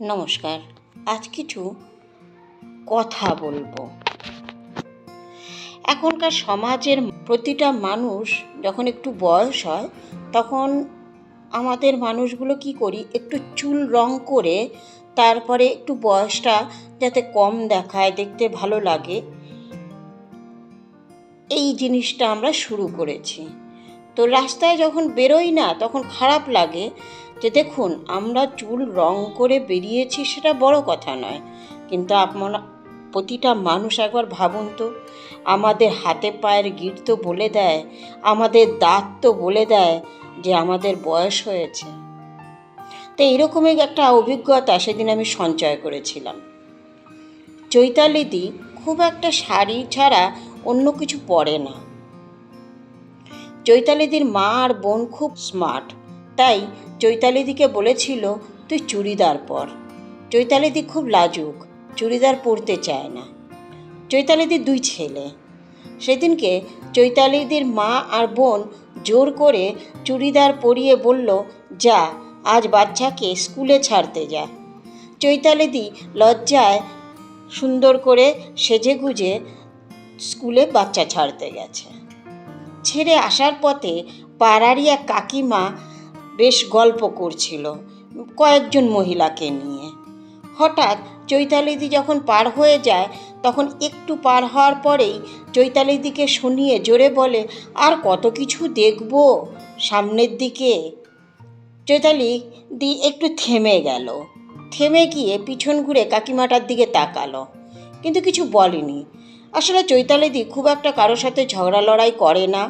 নমস্কার। আজ কিছু কথা বলবো। এখনকার সমাজের প্রতিটা মানুষ যখন একটু বয়স হয় তখন আমাদের মানুষগুলো কি করি, একটু চুল রং করে তারপরে একটু বয়সটা যাতে কম দেখায়, দেখতে ভালো লাগে, এই জিনিসটা আমরা শুরু করেছি। তো রাস্তায় যখন বেরোই না তখন খারাপ লাগে যে দেখুন আমরা চুল রং করে বেরিয়েছি, সেটা বড় কথা নয়, কিন্তু আপনারা প্রতিটা মানুষ একবার ভাবুন তো, আমাদের হাতে পায়ের গিঁট তো বলে দেয়, আমাদের দাঁত তো বলে দেয় যে আমাদের বয়স হয়েছে। তো এইরকমই একটা অভিজ্ঞতা সেদিন আমি সঞ্চয় করেছিলাম। চৈতালিদি খুব একটা শাড়ি ছাড়া অন্য কিছু পরে না। চৈতালিদির মা আর বোন খুব স্মার্ট, তাই চৈতালিদিকে বলেছিল তুই চুড়িদার পর। চৈতালিদি খুব লাজুক, চুড়িদার পরতে চায় না। চৈতালিদির 2 ছেলে। সেদিনকে চৈতালিদির মা আর বোন জোর করে চুড়িদার পরিয়ে বলল, যা আজ বাচ্চাকে স্কুলে ছাড়তে যা। চৈতালিদি লজ্জায় সুন্দর করে সেজেগুজে স্কুলে বাচ্চা ছাড়তে গেছে। ছেড়ে আসার পথে পাড়ারই এক কাকিমা বেশ গল্প করছিল কয়েকজন মহিলাকে নিয়ে। হঠাৎ চৈতালিদি যখন পার হয়ে যায় তখন একটু পার হওয়ার পরেই চৈতালিদিকে শুনিয়ে জোরে বলে, আর কত কিছু দেখব সামনের দিকে। চৈতালিদি একটু থেমে গেল, থেমে গিয়ে পিছন ঘুরে কাকিমাটার দিকে তাকালো, কিন্তু কিছু বলেনি। আসলে চৈতালিদি খুব একটা কারোর সাথে ঝগড়া লড়াই করে না,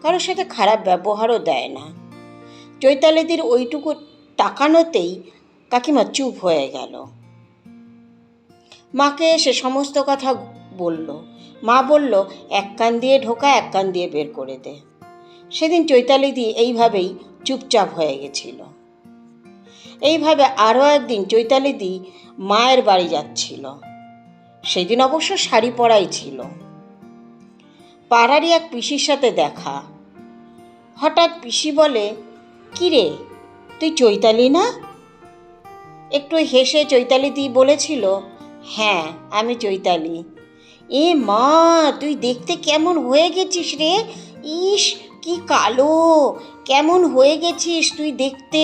কারোর সাথে খারাপ ব্যবহারও দেয় না। চৈতালিদির ওইটুকু তাকানোতেই কাকিমা চুপ হয়ে গেল। মাকে এসে সমস্ত কথা বলল। মা বলল, এক কান দিয়ে ঢোকা এক কান দিয়ে বের করে দে। সেদিন চৈতালিদি এইভাবেই চুপচাপ হয়ে গেছিল। এইভাবে আরও একদিন চৈতালিদি মায়ের বাড়ি যাচ্ছিল। সেদিন অবশ্য শাড়ি পরাই ছিল। পাড়ারই এক পিসির সাথে দেখা। হঠাৎ পিসি বলে, কি রে তুই চৈতালি না? একটু হেসে চৈতালিদি বলেছিল, হ্যাঁ আমি চৈতালি। এ মা, তুই দেখতে কেমন হয়ে গেছিস রে, ইস কি কালো, কেমন হয়ে গেছিস তুই দেখতে।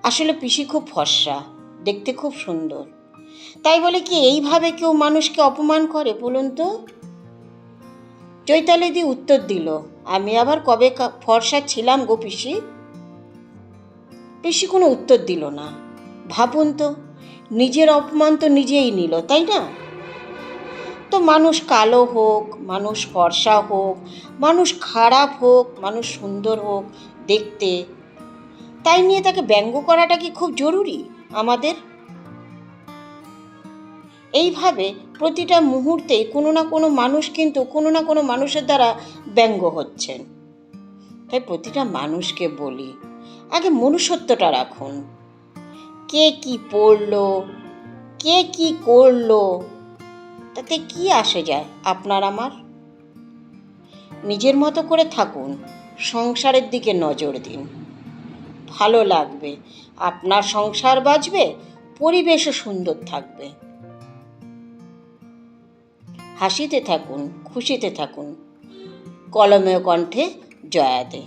আসলে পিসি খুব ফর্সা, দেখতে খুব সুন্দর। তাই বলে কি এইভাবে কেউ মানুষকে অপমান করে বলুন তো? চৈতালিদি উত্তর দিল, আমি আবার কবে ফর্সা ছিলাম গো পিসি? পিসি কোনো উত্তর দিল না। ভাবুন তো, নিজের অপমান তো নিজেই নিল, তাই না? তো মানুষ কালো হোক, মানুষ ফর্সা হোক, মানুষ খারাপ হোক, মানুষ সুন্দর হোক দেখতে, তাই নিয়ে তাকে ব্যঙ্গ করাটা কি খুব জরুরি আমাদের? এইভাবে প্রতিটা মুহূর্তেই কোনো না কোনো মানুষ কিন্তু কোনো না কোনো মানুষের দ্বারা ব্যঙ্গ হচ্ছেন। তাই প্রতিটা মানুষকে বলি, আগে মনুষ্যত্বটা রাখুন। কে কি পড়লো, কে কি করলো, তাতে কি আসে যায় আপনার আমার? নিজের মতো করে থাকুন, সংসারের দিকে নজর দিন, ভালো লাগবে, আপনার সংসার বাঁচবে, পরিবেশও সুন্দর থাকবে। হাসিতে থাকুন, খুশিতে থাকুন। কলমের কণ্ঠে জয়া দে।